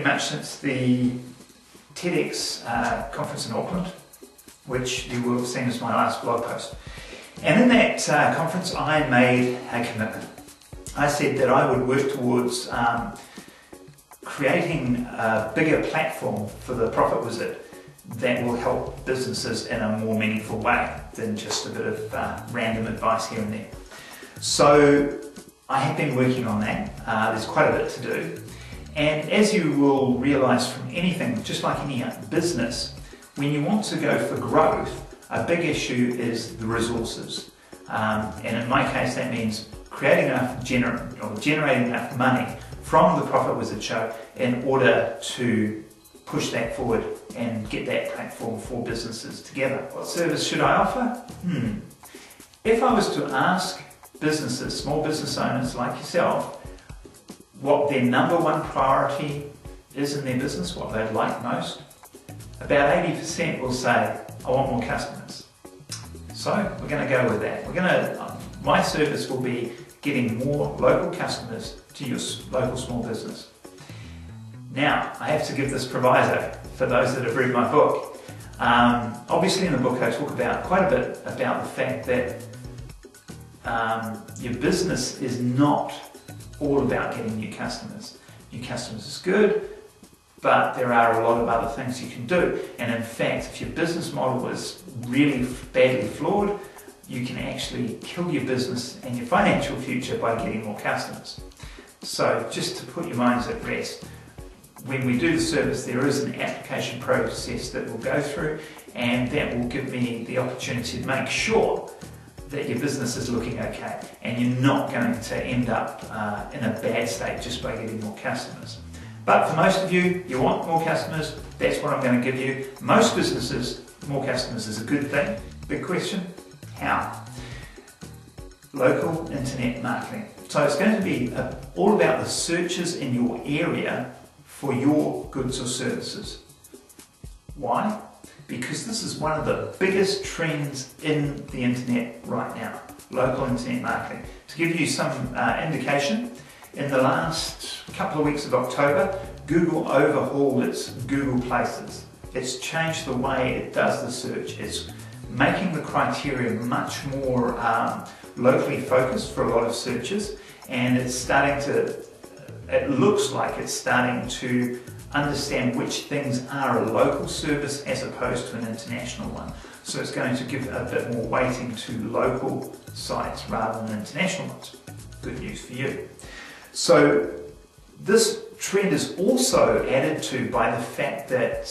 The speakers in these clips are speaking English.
pretty much since the TEDx conference in Auckland, which you will have seen as my last blog post. And in that conference I made a commitment. I said that I would work towards creating a bigger platform for the Profit Wizard that will help businesses in a more meaningful way than just a bit of random advice here and there. So I have been working on that. There's quite a bit to do. And as you will realise from anything, just like any business, when you want to go for growth, a big issue is the resources. And in my case, that means creating enough, generating enough money from the Profit Wizard show in order to push that forward and get that platform for businesses together. What service should I offer? If I was to ask businesses, small business owners like yourself, what their number one priority is in their business, what they'd like most, about 80% will say, I want more customers. So we're going to go with that. My service will be getting more local customers to your local small business. Now, I have to give this proviso for those that have read my book. Obviously in the book I talk about quite a bit about the fact that your business is not all about getting new customers. New customers is good, but there are a lot of other things you can do. And in fact, if your business model is really badly flawed, you can actually kill your business and your financial future by getting more customers. So just to put your minds at rest, when we do the service, there is an application process that we'll go through, and that will give me the opportunity to make sure that your business is looking okay and you're not going to end up in a bad state just by getting more customers. But for most of you, you want more customers, that's what I'm going to give you. Most businesses, more customers is a good thing. Big question, how? Local internet marketing. So it's going to be all about the searches in your area for your goods or services. Why? Because this is one of the biggest trends in the internet right now, local internet marketing. To give you some indication, in the last couple of weeks of October, Google overhauled its Google Places. It's changed the way it does the search. It's making the criteria much more locally focused for a lot of searches, and it's starting to, it looks like it's starting to understand which things are a local service as opposed to an international one. So it's going to give a bit more weighting to local sites rather than international ones. Good news for you. So this trend is also added to by the fact that,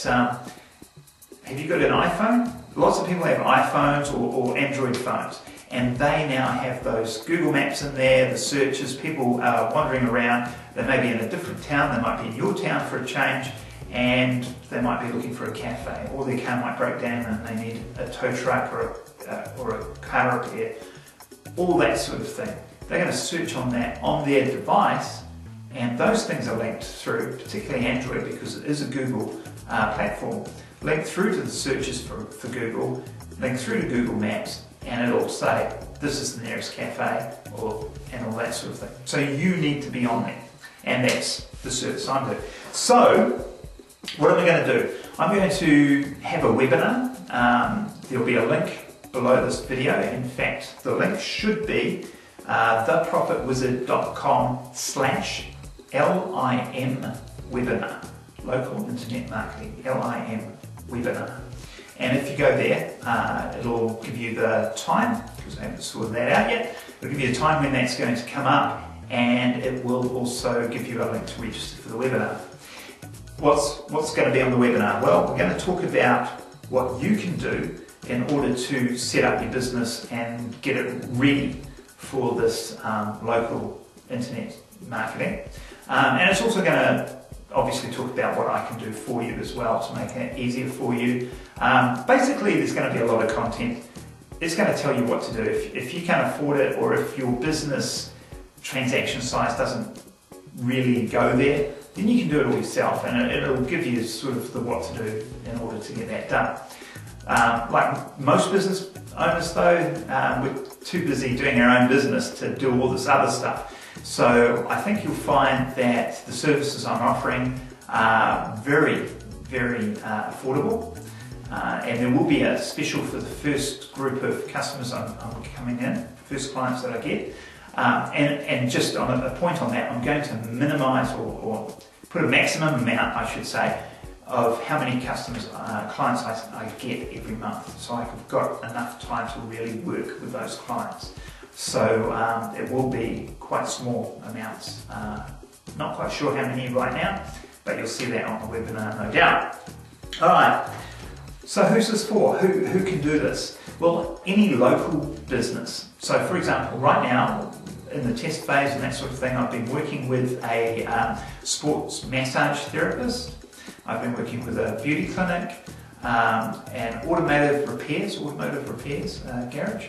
have you got an iPhone? Lots of people have iPhones or Android phones, and they now have those Google Maps in there, the searches, people are wandering around, they may be in a different town, they might be in your town for a change, and they might be looking for a cafe, or their car might break down and they need a tow truck or a car repair, all that sort of thing. They're going to search on that on their device, and those things are linked through, particularly Android because it is a Google platform, linked through to the searches for Google, linked through to Google Maps, and it'll say this is the nearest cafe and all that sort of thing. So you need to be on there, and that's the service I'm doing. So what am I going to do? I'm going to have a webinar. There'll be a link below this video. In fact, the link should be theprofitwizard.com/LIM webinar, local internet marketing, LIM webinar. And if you go there, it'll give you the time, because I haven't sorted that out yet. It'll give you a time when that's going to come up, and it will also give you a link to register for the webinar. What's going to be on the webinar? Well, we're going to talk about what you can do in order to set up your business and get it ready for this local internet marketing. And it's also going to obviously talk about what I can do for you as well to make it easier for you. Basically, there's going to be a lot of content. It's going to tell you what to do. If you can't afford it, or if your business transaction size doesn't really go there, then you can do it all yourself, and it'll give you sort of the what to do in order to get that done. Like most business owners though, we're too busy doing our own business to do all this other stuff. So I think you'll find that the services I'm offering very, very affordable. And there will be a special for the first group of customers I'm coming in, first clients that I get. And just on a point on that, I'm going to minimise or put a maximum amount, I should say, of how many customers, clients I get every month. So I've got enough time to really work with those clients. So it will be quite small amounts. Not quite sure how many right now, but you'll see that on the webinar, no doubt. All right. So who's this for? Who can do this? Well, any local business. So for example, right now, in the test phase and that sort of thing, I've been working with a sports massage therapist. I've been working with a beauty clinic, and automotive repairs garage,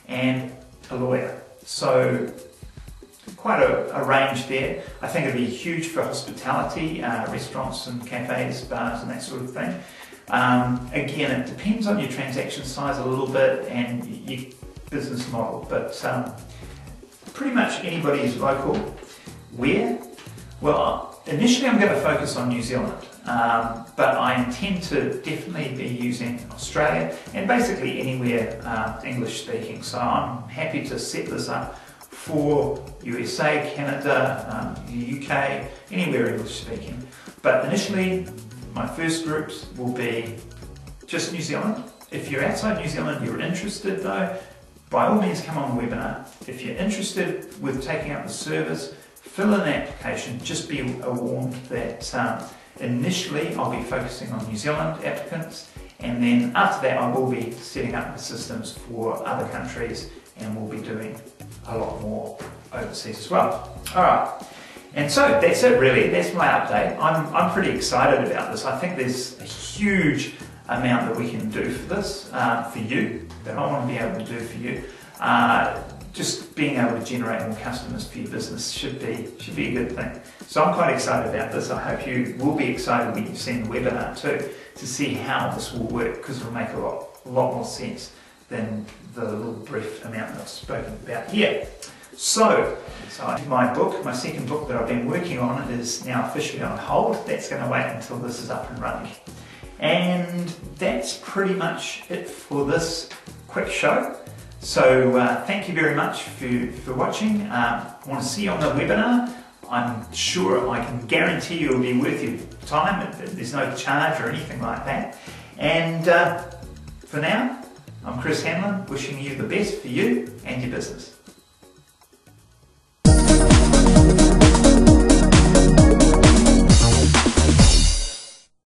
and a lawyer. So quite a range there. I think it'd be huge for hospitality, restaurants and cafes, bars and that sort of thing. Again, it depends on your transaction size a little bit and your business model, but pretty much anybody is local. Where? Well, initially I'm going to focus on New Zealand, but I intend to definitely be using Australia and basically anywhere English speaking. So I'm happy to set this up for USA, Canada, the UK, anywhere English speaking. But initially, my first groups will be just New Zealand. If you're outside New Zealand, you're interested though, by all means come on the webinar. If you're interested with taking up the service, fill in an application. Just be warned that initially I'll be focusing on New Zealand applicants, and then after that I will be setting up the systems for other countries, and we'll be doing a lot more overseas as well. All right. And so that's it really, that's my update. I'm pretty excited about this. I think there's a huge amount that we can do for this, for you, that I want to be able to do for you. Just being able to generate more customers for your business should be a good thing. So I'm quite excited about this. I hope you will be excited when you've seen the webinar too, to see how this will work, because it'll make a lot more sense than the little brief amount that I've spoken about here. So my book, my second book that I've been working on, is now officially on hold. That's going to wait until this is up and running. And that's pretty much it for this quick show. So thank you very much for watching. I want to see you on the webinar. I'm sure, I can guarantee you it'll be worth your time. There's no charge or anything like that. And for now, I'm Chris Hanlon, wishing you the best for you and your business.